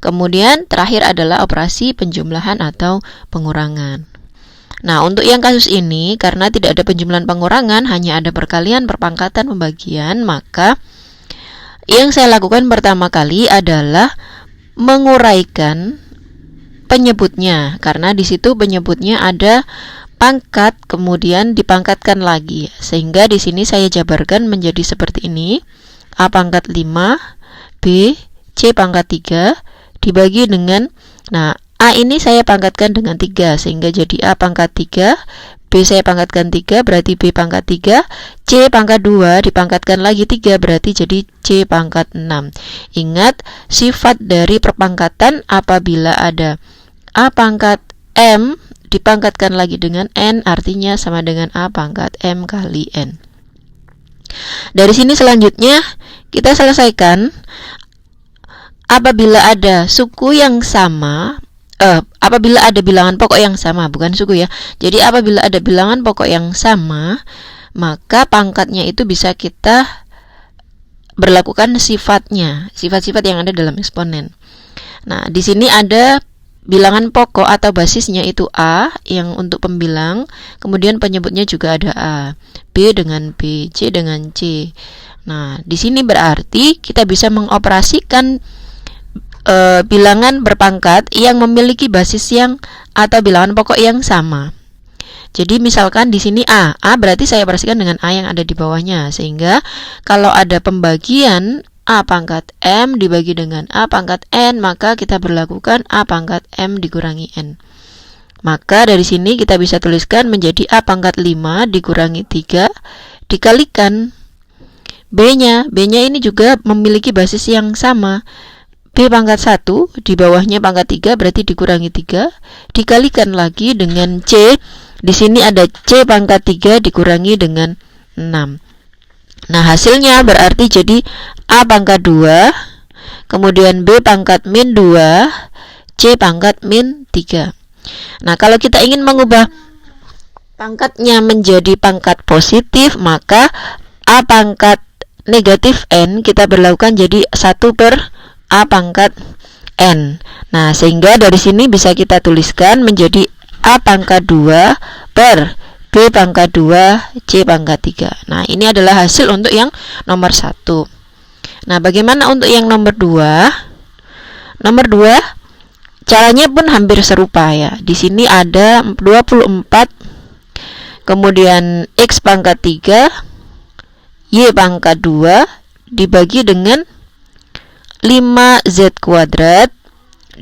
Kemudian terakhir adalah operasi penjumlahan atau pengurangan. Nah, untuk yang kasus ini, karena tidak ada penjumlahan pengurangan, hanya ada perkalian, perpangkatan, pembagian, maka yang saya lakukan pertama kali adalah menguraikan penyebutnya, karena di situ penyebutnya ada pangkat, kemudian dipangkatkan lagi, sehingga di sini saya jabarkan menjadi seperti ini: A pangkat 5, B, C pangkat 3, dibagi dengan, nah A ini saya pangkatkan dengan 3, sehingga jadi A pangkat 3, B saya pangkatkan 3, berarti B pangkat 3, C pangkat 2, dipangkatkan lagi 3, berarti jadi C pangkat 6. Ingat, sifat dari perpangkatan apabila ada A pangkat M dipangkatkan lagi dengan N, artinya sama dengan A pangkat M kali N. Dari sini selanjutnya kita selesaikan apabila ada suku yang sama, apabila ada bilangan pokok yang sama, bukan suku ya. Jadi apabila ada bilangan pokok yang sama, maka pangkatnya itu bisa kita berlakukan sifatnya, sifat-sifat yang ada dalam eksponen. Nah, di sini ada bilangan pokok atau basisnya itu A yang untuk pembilang, kemudian penyebutnya juga ada A, B dengan B, C dengan C. Nah, di sini berarti kita bisa mengoperasikan bilangan berpangkat yang memiliki basis yang atau bilangan pokok yang sama. Jadi misalkan di sini A berarti saya operasikan dengan A yang ada di bawahnya, sehingga kalau ada pembagian A pangkat M dibagi dengan A pangkat N, maka kita berlakukan A pangkat M dikurangi N. Maka dari sini kita bisa tuliskan menjadi A pangkat 5 dikurangi 3 dikalikan B-nya. B-nya ini juga memiliki basis yang sama. B pangkat 1 di bawahnya pangkat 3, berarti dikurangi 3 dikalikan lagi dengan C. Di sini ada C pangkat 3 dikurangi dengan 6. Nah, hasilnya berarti jadi A pangkat 2, kemudian B pangkat min 2, C pangkat min 3. Nah, kalau kita ingin mengubah pangkatnya menjadi pangkat positif, maka A pangkat negatif N kita berlakukan jadi 1 per A pangkat N. Nah, sehingga dari sini bisa kita tuliskan menjadi A pangkat 2 per B pangkat 2, C pangkat 3. Nah, ini adalah hasil untuk yang nomor 1. Nah, bagaimana untuk yang nomor 2? Nomor 2, caranya pun hampir serupa ya. Di sini ada 24, kemudian X pangkat 3, Y pangkat 2, dibagi dengan 5Z kuadrat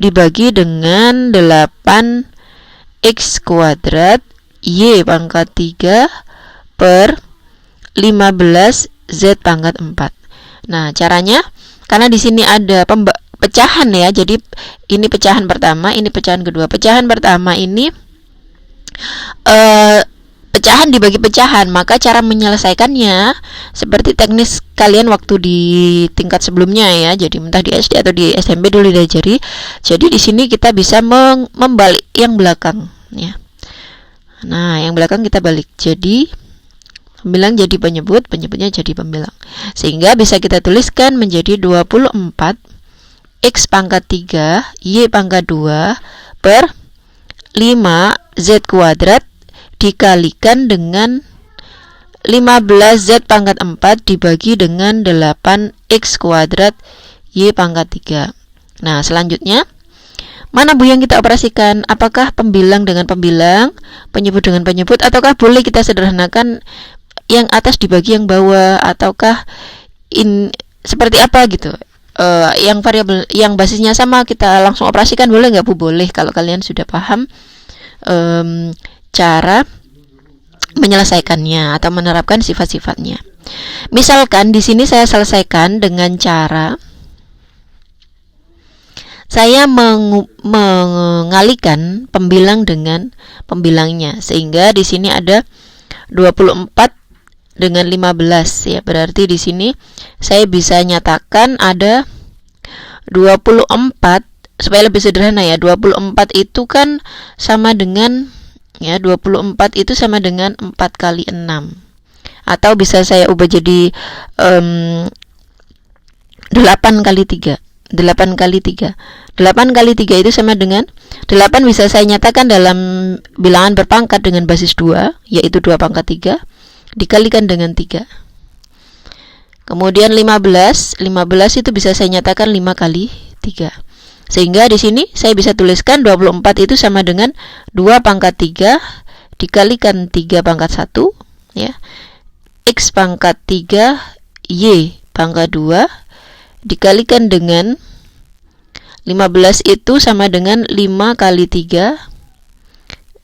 dibagi dengan 8X kuadrat Y pangkat 3 per 15Z pangkat 4. Nah, caranya, karena di sini ada pecahan ya, jadi ini pecahan pertama, ini pecahan kedua. Pecahan pertama ini pecahan dibagi pecahan, maka cara menyelesaikannya seperti teknis kalian waktu di tingkat sebelumnya ya. Jadi entah di SD atau di SMP dulu diajari. Jadi di sini kita bisa membalik yang belakang ya. Nah, yang belakang kita balik. Jadi pembilang jadi penyebut, penyebutnya jadi pembilang. Sehingga bisa kita tuliskan menjadi 24 X pangkat 3 Y pangkat 2 per 5Z kuadrat dikalikan dengan 15Z pangkat 4 dibagi dengan 8X kuadrat Y pangkat 3. Nah, selanjutnya mana Bu yang kita operasikan? Apakah pembilang dengan pembilang, penyebut dengan penyebut, ataukah boleh kita sederhanakan yang atas dibagi yang bawah, ataukah seperti apa gitu? Yang variabel yang basisnya sama kita langsung operasikan boleh nggak Bu? Boleh kalau kalian sudah paham cara menyelesaikannya atau menerapkan sifat-sifatnya. Misalkan di sini saya selesaikan dengan cara saya mengalikan pembilang dengan pembilangnya, sehingga di sini ada 24 dengan 15 ya. Berarti di sini saya bisa nyatakan ada 24, supaya lebih sederhana ya. 24 itu kan sama dengan ya, 24 itu sama dengan 4 kali 6. Atau bisa saya ubah jadi 8 kali 3. 8 kali 3. 8 kali 3 itu sama dengan 8 bisa saya nyatakan dalam bilangan berpangkat dengan basis 2, yaitu 2 pangkat 3 dikalikan dengan 3. Kemudian 15 itu bisa saya nyatakan 5 kali 3. Sehingga di sini saya bisa tuliskan 24 itu sama dengan 2 pangkat 3 dikalikan 3 pangkat 1, ya. X pangkat 3 Y pangkat 2 dikalikan dengan 15 itu sama dengan 5 kali 3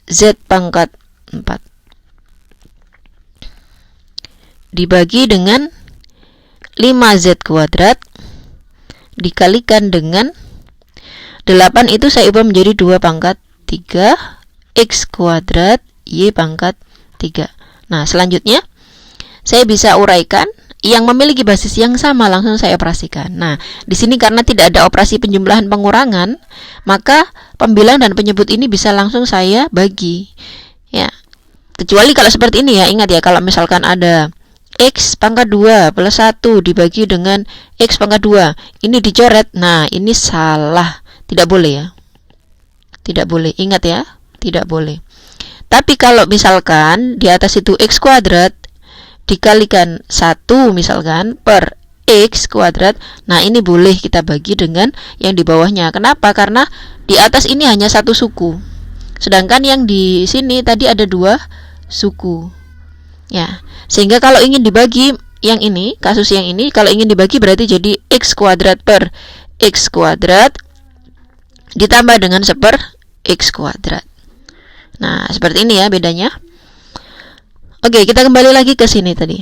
Z pangkat 4 dibagi dengan 5Z kuadrat dikalikan dengan 8 itu saya ubah menjadi 2 pangkat 3 X kuadrat Y pangkat 3. Nah, selanjutnya saya bisa uraikan yang memiliki basis yang sama, langsung saya operasikan. Nah, di sini karena tidak ada operasi penjumlahan pengurangan, maka pembilang dan penyebut ini bisa langsung saya bagi. Ya. Kecuali kalau seperti ini ya, ingat ya, kalau misalkan ada X pangkat 2 plus 1 dibagi dengan X pangkat 2, ini dicoret. Nah, ini salah. Tidak boleh ya. Tidak boleh, ingat ya, tidak boleh. Tapi kalau misalkan di atas itu X kuadrat dikalikan 1 misalkan per X kuadrat, nah ini boleh kita bagi dengan yang di bawahnya. Kenapa? Karena di atas ini hanya satu suku, sedangkan yang di sini tadi ada 2 suku, ya. Sehingga kalau ingin dibagi yang ini, kasus yang ini, kalau ingin dibagi berarti jadi X kuadrat per X kuadrat ditambah dengan seper X kuadrat. Nah, seperti ini ya bedanya. Oke, kita kembali lagi ke sini tadi.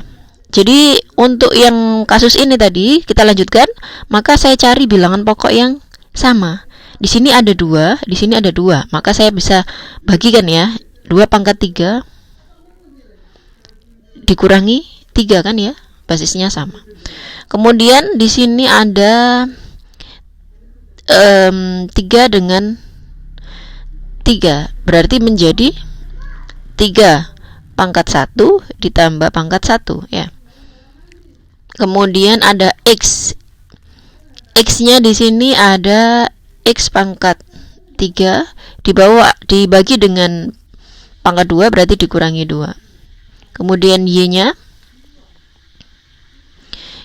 Jadi untuk yang kasus ini tadi kita lanjutkan, maka saya cari bilangan pokok yang sama. Di sini ada 2, di sini ada 2, maka saya bisa bagikan ya. 2 pangkat 3 dikurangi 3 kan ya, basisnya sama. Kemudian di sini ada 3 dengan 3, berarti menjadi 3 pangkat 1 ditambah pangkat 1 ya. Kemudian ada X. X-nya di sini ada X pangkat 3 dibagi dengan pangkat 2 berarti dikurangi 2. Kemudian Y-nya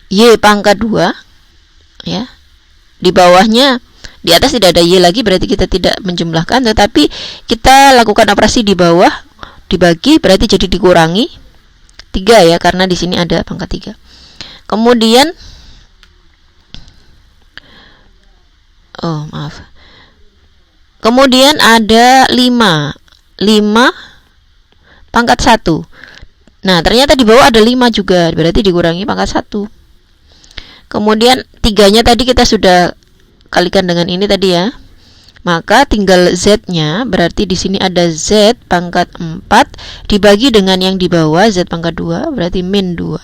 Y pangkat 2 ya. Di bawahnya, di atas tidak ada Y lagi berarti kita tidak menjumlahkan, tetapi kita lakukan operasi di bawah, dibagi berarti jadi dikurangi 3 ya, karena di sini ada pangkat 3. Kemudian kemudian ada 5 pangkat 1. Nah, ternyata di bawah ada 5 juga, berarti dikurangi pangkat 1. Kemudian 3-nya tadi kita sudah kalikan dengan ini tadi ya. Maka tinggal Z-nya, berarti di sini ada Z pangkat 4 dibagi dengan yang di bawah Z pangkat 2, berarti min 2.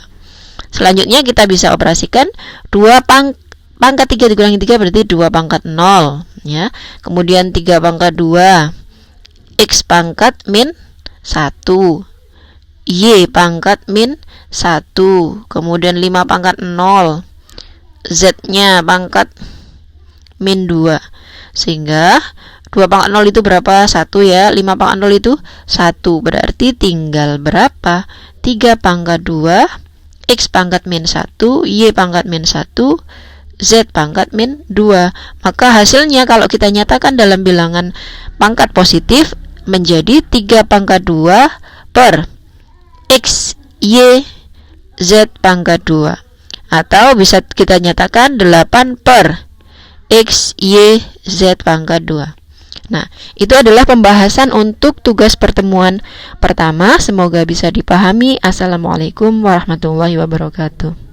Selanjutnya kita bisa operasikan 2 pangkat 3 dikurangi 3 berarti 2 pangkat 0 ya. Kemudian 3 pangkat 2 X pangkat min 1, Y pangkat min 1, kemudian 5 pangkat 0, Z-nya pangkat min 2. Sehingga 2 pangkat 0 itu berapa? 1 ya. 5 pangkat 0 itu 1. Berarti tinggal berapa? 3 pangkat 2 X pangkat min 1, Y pangkat min 1, Z pangkat min 2. Maka hasilnya kalau kita nyatakan dalam bilangan pangkat positif menjadi 3 pangkat 2 per X, Y, Z pangkat 2. Atau bisa kita nyatakan 8 per X, Y, Z pangkat 2. Nah, itu adalah pembahasan untuk tugas pertemuan pertama. Semoga bisa dipahami. Assalamualaikum warahmatullahi wabarakatuh.